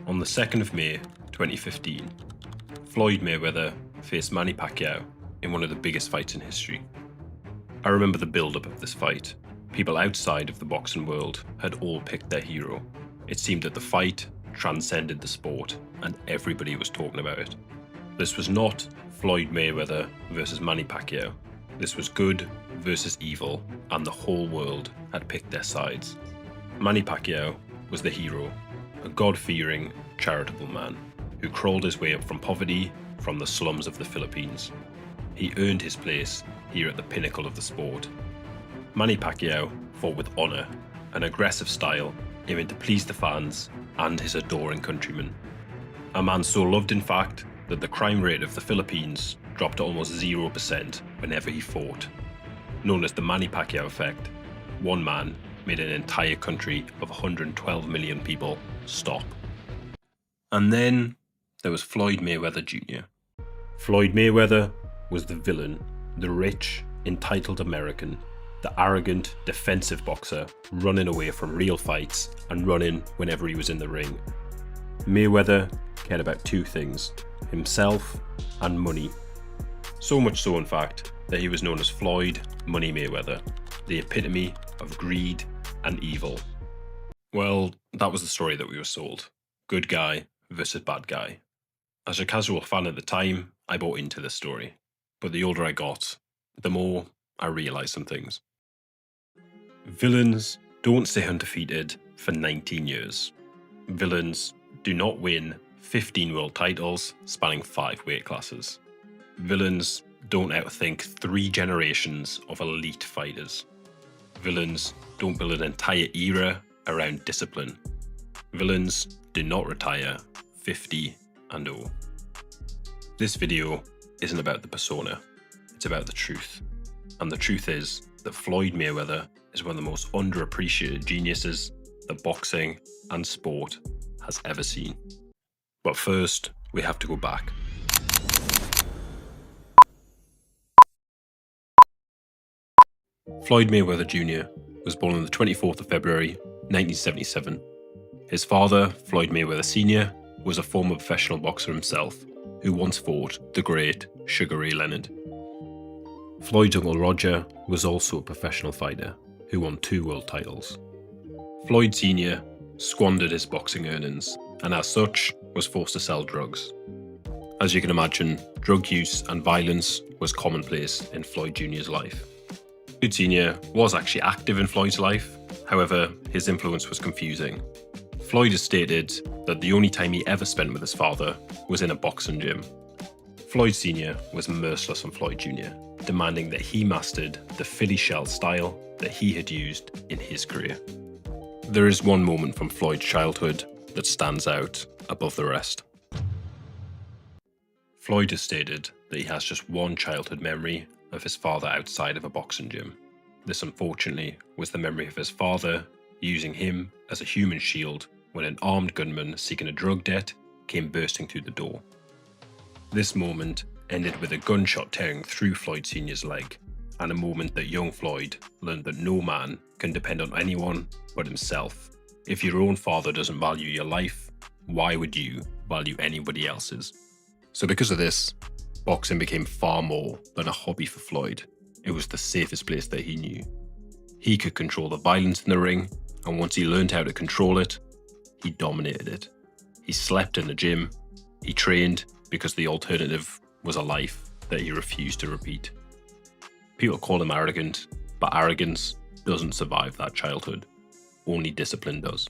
On the 2nd of May 2015, Floyd Mayweather faced Manny Pacquiao in one of the biggest fights in history. I remember the build-up of this fight. People outside of the boxing world had all picked their hero. It seemed that the fight transcended the sport and everybody was talking about it. This was not Floyd Mayweather versus Manny Pacquiao. This was good versus evil, and the whole world had picked their sides. Manny Pacquiao was the hero, a God-fearing, charitable man who crawled his way up from poverty from the slums of the Philippines. He earned his place here at the pinnacle of the sport. Manny Pacquiao fought with honour, an aggressive style aiming to please the fans and his adoring countrymen. A man so loved, in fact, that the crime rate of the Philippines dropped to almost 0% whenever he fought. Known as the Manny Pacquiao effect, one man made an entire country of 112 million people stop. And then there was Floyd Mayweather Jr. Floyd Mayweather was the villain, the rich, entitled American, the arrogant, defensive boxer running away from real fights and running whenever he was in the ring. Mayweather cared about two things: himself and money. So much so, in fact, that he was known as Floyd Money Mayweather, the epitome of greed and evil. Well, that was the story that we were sold. Good guy versus bad guy. As a casual fan at the time, I bought into this story. But the older I got, the more I realised some things. Villains don't stay undefeated for 19 years. Villains do not win 15 world titles spanning 5 weight classes. Villains don't outthink 3 generations of elite fighters. Villains don't build an entire era around discipline. Villains do not retire 50 and 0. This video isn't about the persona, it's about the truth. And the truth is that Floyd Mayweather is one of the most underappreciated geniuses that boxing and sport has ever seen. But first, we have to go back. Floyd Mayweather Jr. was born on the 24th of February, 1977. His father, Floyd Mayweather Sr., was a former professional boxer himself, who once fought the great Sugar Ray Leonard. Floyd's uncle Roger was also a professional fighter, who won 2 world titles. Floyd Sr. squandered his boxing earnings, and as such, was forced to sell drugs. As you can imagine, drug use and violence was commonplace in Floyd Jr.'s life. Floyd Sr. was actually active in Floyd's life, however, his influence was confusing. Floyd has stated that the only time he ever spent with his father was in a boxing gym. Floyd Sr. was merciless on Floyd Jr., demanding that he mastered the Philly shell style that he had used in his career. There is one moment from Floyd's childhood that stands out above the rest. Floyd has stated that he has just one childhood memory of his father outside of a boxing gym. This, unfortunately, was the memory of his father using him as a human shield when an armed gunman seeking a drug debt came bursting through the door. This moment ended with a gunshot tearing through Floyd Sr.'s leg, and a moment that young Floyd learned that no man can depend on anyone but himself. If your own father doesn't value your life, why would you value anybody else's? So because of this, boxing became far more than a hobby for Floyd. It was the safest place that he knew. He could control the violence in the ring, and once he learned how to control it, he dominated it. He slept in the gym. He trained because the alternative was a life that he refused to repeat. People call him arrogant, but arrogance doesn't survive that childhood. Only discipline does.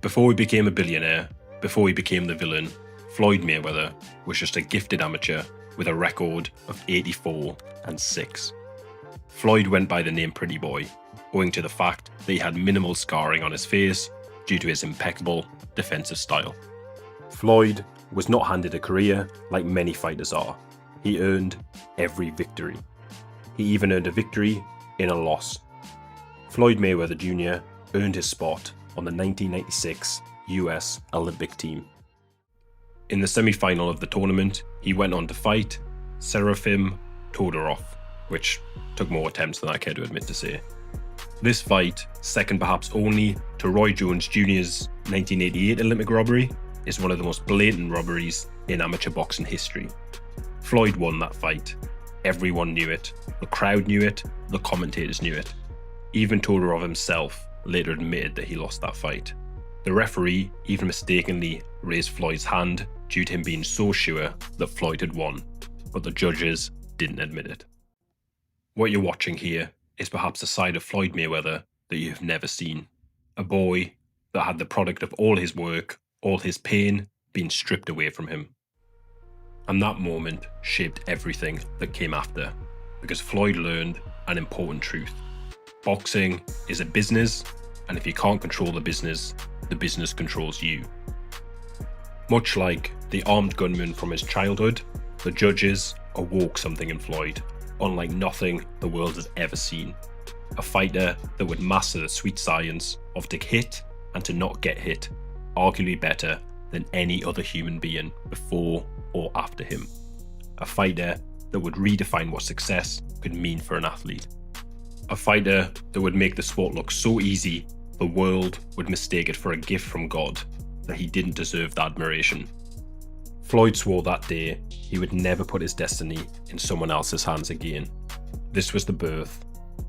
Before he became a billionaire, before he became the villain, Floyd Mayweather was just a gifted amateur with a record of 84-6. Floyd went by the name Pretty Boy, owing to the fact that he had minimal scarring on his face due to his impeccable defensive style. Floyd was not handed a career like many fighters are. He earned every victory. He even earned a victory in a loss. Floyd Mayweather Jr. earned his spot on the 1996 US Olympic team. In the semi-final of the tournament, he went on to fight Serafim Todorov, which took more attempts than I care to admit to say. This fight, second perhaps only to Roy Jones Jr.'s 1988 Olympic robbery is one of the most blatant robberies in amateur boxing history. Floyd won that fight. Everyone knew it. The crowd knew it. The commentators knew it. Even Todorov himself later admitted that he lost that fight. The referee even mistakenly raised Floyd's hand due to him being so sure that Floyd had won, but the judges didn't admit it. What you're watching here is perhaps a side of Floyd Mayweather that you have never seen. A boy that had the product of all his work, all his pain, being stripped away from him. And that moment shaped everything that came after, because Floyd learned an important truth. Boxing is a business, and if you can't control the business controls you. Much like the armed gunman from his childhood, the judges awoke something in Floyd, unlike nothing the world has ever seen. A fighter that would master the sweet science of to hit and to not get hit, arguably better than any other human being before or after him. A fighter that would redefine what success could mean for an athlete. A fighter that would make the sport look so easy the world would mistake it for a gift from God, that he didn't deserve the admiration. Floyd swore that day he would never put his destiny in someone else's hands again. This was the birth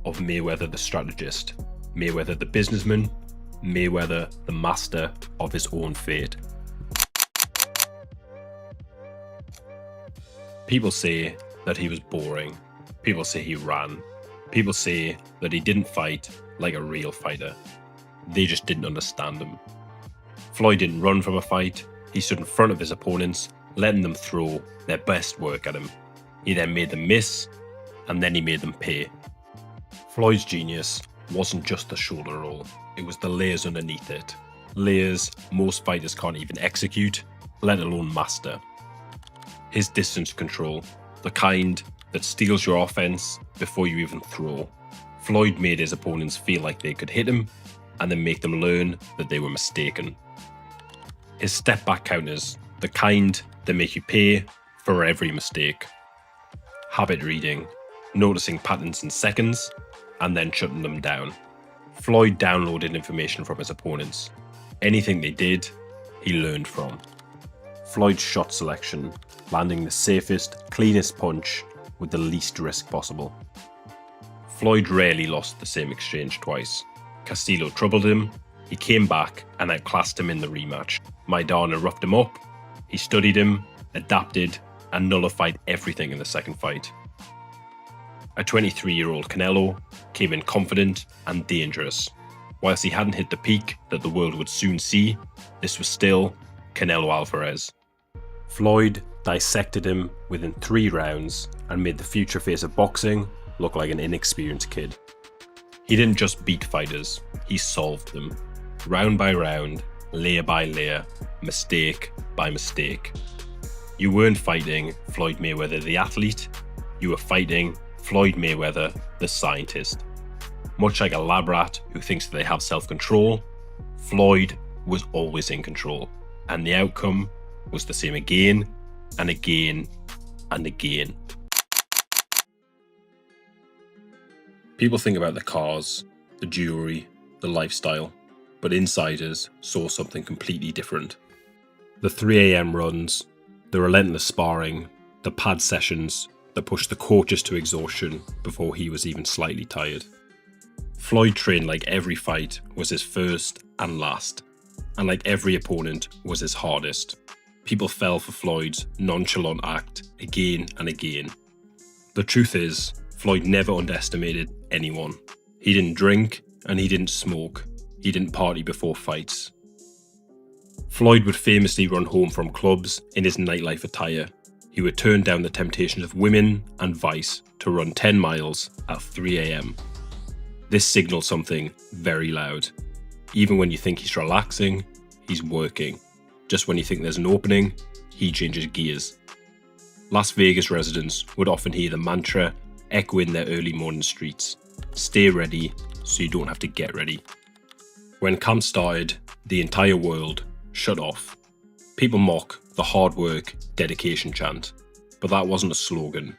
of Mayweather the strategist, Mayweather the businessman, Mayweather the master of his own fate. People say that he was boring. People say he ran. People say that he didn't fight like a real fighter. They just didn't understand him. Floyd didn't run from a fight. He stood in front of his opponents, letting them throw their best work at him. He then made them miss, and then he made them pay. Floyd's genius wasn't just the shoulder roll, it was the layers underneath it. Layers most fighters can't even execute, let alone master. His distance control, the kind that steals your offense before you even throw. Floyd made his opponents feel like they could hit him, and then make them learn that they were mistaken. His step back counters, the kind that make you pay for every mistake. Habit reading, noticing patterns in seconds, and then shutting them down. Floyd downloaded information from his opponents. Anything they did, he learned from. Floyd's shot selection, landing the safest, cleanest punch with the least risk possible. Floyd rarely lost the same exchange twice. Castillo troubled him, he came back and outclassed him in the rematch. Maidana roughed him up, he studied him, adapted, and nullified everything in the second fight. A 23-year-old Canelo came in confident and dangerous. Whilst he hadn't hit the peak that the world would soon see, this was still Canelo Alvarez. Floyd dissected him within 3 rounds and made the future face of boxing look like an inexperienced kid. He didn't just beat fighters, he solved them. Round by round, layer by layer, mistake by mistake. You weren't fighting Floyd Mayweather the athlete, you were fighting Floyd Mayweather the scientist. Much like a lab rat who thinks that they have self-control, Floyd was always in control, and the outcome was the same again and again and again. People think about the cars, the jewelry, the lifestyle, but insiders saw something completely different. The 3 a.m. runs, the relentless sparring, the pad sessions that pushed the coaches to exhaustion before he was even slightly tired. Floyd trained like every fight was his first and last, and like every opponent was his hardest. People fell for Floyd's nonchalant act again and again. The truth is, Floyd never underestimated anyone. He didn't drink and he didn't smoke. He didn't party before fights. Floyd would famously run home from clubs in his nightlife attire. He would turn down the temptations of women and vice to run 10 miles at 3 a.m. This signals something very loud. Even when you think he's relaxing, he's working. Just when you think there's an opening, he changes gears. Las Vegas residents would often hear the mantra echoing their early morning streets. Stay ready so you don't have to get ready. When camp started, the entire world shut off. People mock the hard work, dedication chant, but that wasn't a slogan,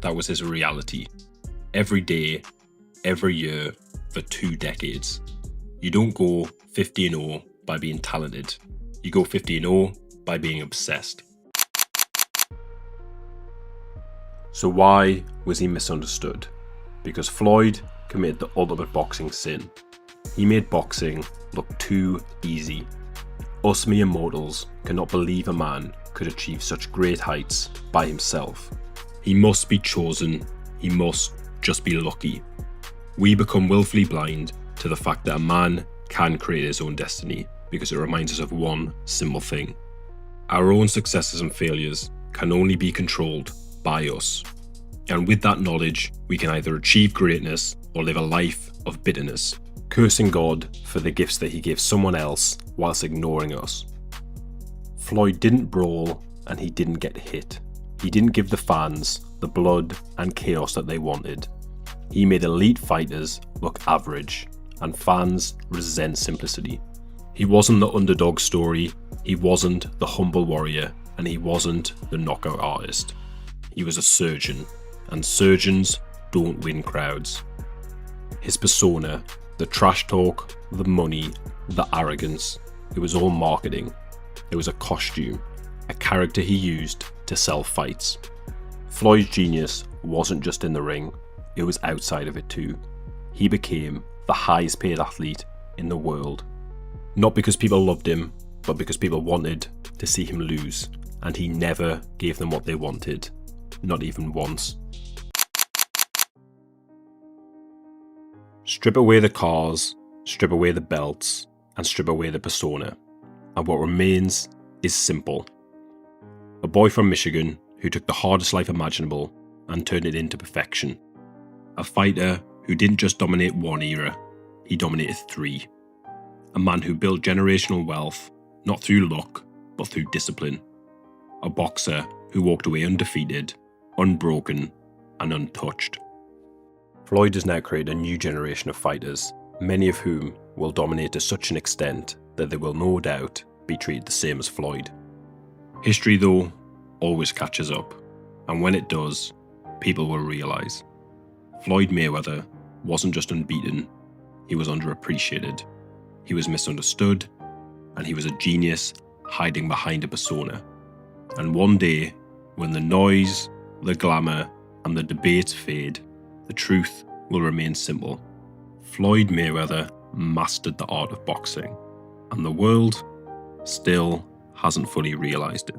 that was his reality. Every day, every year, for 2 decades. You don't go 50-0 by being talented. You go 50-0 by being obsessed. So why was he misunderstood? Because Floyd committed the ultimate boxing sin. He made boxing look too easy. Us mere mortals cannot believe a man could achieve such great heights by himself. He must be chosen. He must just be lucky. We become willfully blind to the fact that a man can create his own destiny because it reminds us of one simple thing. Our own successes and failures can only be controlled by us. And with that knowledge, we can either achieve greatness or live a life of bitterness, cursing God for the gifts that he gave someone else whilst ignoring us. Floyd didn't brawl and he didn't get hit. He didn't give the fans the blood and chaos that they wanted. He made elite fighters look average, and fans resent simplicity. He wasn't the underdog story, he wasn't the humble warrior, and he wasn't the knockout artist. He was a surgeon, and surgeons don't win crowds. His persona, the trash talk, the money, the arrogance, it was all marketing. It was a costume, a character he used to sell fights. Floyd's genius wasn't just in the ring, it was outside of it too. He became the highest paid athlete in the world. Not because people loved him, but because people wanted to see him lose, and he never gave them what they wanted, not even once. Strip away the cars, strip away the belts, and strip away the persona, and what remains is simple. A boy from Michigan who took the hardest life imaginable and turned it into perfection. A fighter who didn't just dominate one era, he dominated three. A man who built generational wealth, not through luck, but through discipline. A boxer who walked away undefeated, unbroken, and untouched. Floyd has now created a new generation of fighters, many of whom will dominate to such an extent that they will no doubt be treated the same as Floyd. History, though, always catches up, and when it does, people will realise. Floyd Mayweather wasn't just unbeaten, he was underappreciated. He was misunderstood, and he was a genius hiding behind a persona. And one day, when the noise, the glamour, and the debates fade, the truth will remain simple. Floyd Mayweather mastered the art of boxing, and the world still hasn't fully realised it.